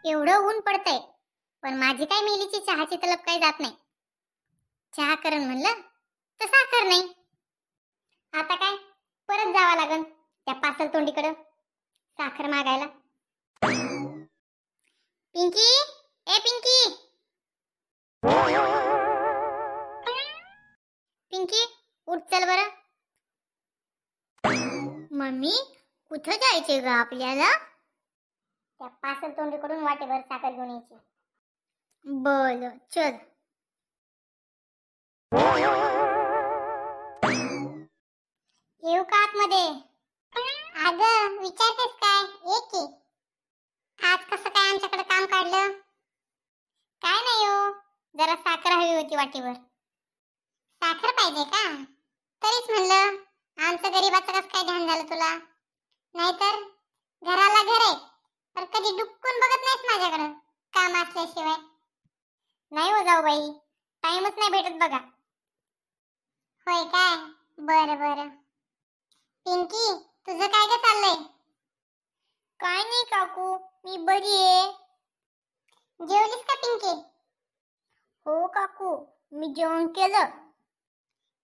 एवढं ऊन पडतंय पण माझी काय मेलीची चहाची तलब काही जात नाही. चहा करण म्हणलं तर साखर नाही. आता काय परत जावं लागन त्या पासल तोंडीकडं साखर मागायला. पिंकी, ए पिंकी, पिंकी उठ चल बरं. मम्मी कुठं जायचे ग आपल्याला? त्या पासल तोंडीकडून वाटेभर साखर घेऊन यायची. बोल चल. येऊ का आतमध्ये? अगं विचारतेस काय? ये की. आज कसं काय आमच्याकडे काम काढलं? काय नाही हो, जरा साखर हवी होती वाटेवर. साखर पाहिजे का? तरीच म्हणलं आमचं गरीबाचं कसं काय ध्यान झालं तुला? नाहीतर घराला घर आहे पण कधी डुक्कून बघत नाहीस माझ्याकडे काम असल्याशिवाय. नाही हो जाऊ बाई, टाइमच नाही भेटत बघा. होय काय? बरं बरं. पिंकी तुझं काय काय चाललंय? काय नाही काकू, मी बरी आहे. जेवलीस का पिंकी? हो काकू, मी जेवण केलं.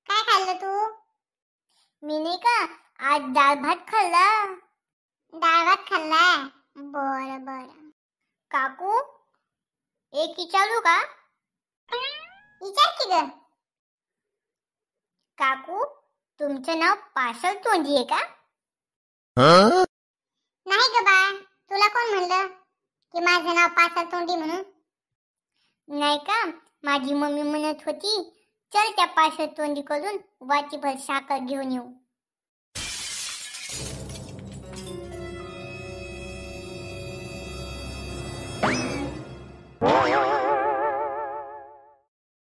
काय खाल्लं तू? मी नाही का आज डाळ भात खाल्ला. डाळ भात खाल्ला? बरं बरं. काकू एक विचारू का? विचार की ग. काकू तुमचं नाव पाशल तोंडी आहे का? नाही ग बा, तुला कोण म्हणलं की माझं नाव पाशल तोंडी म्हणून? नाही का, माझी मम्मी म्हणत होती चल त्या पाशल तोंडी कडून वाटीभर साखर घेऊन येऊ.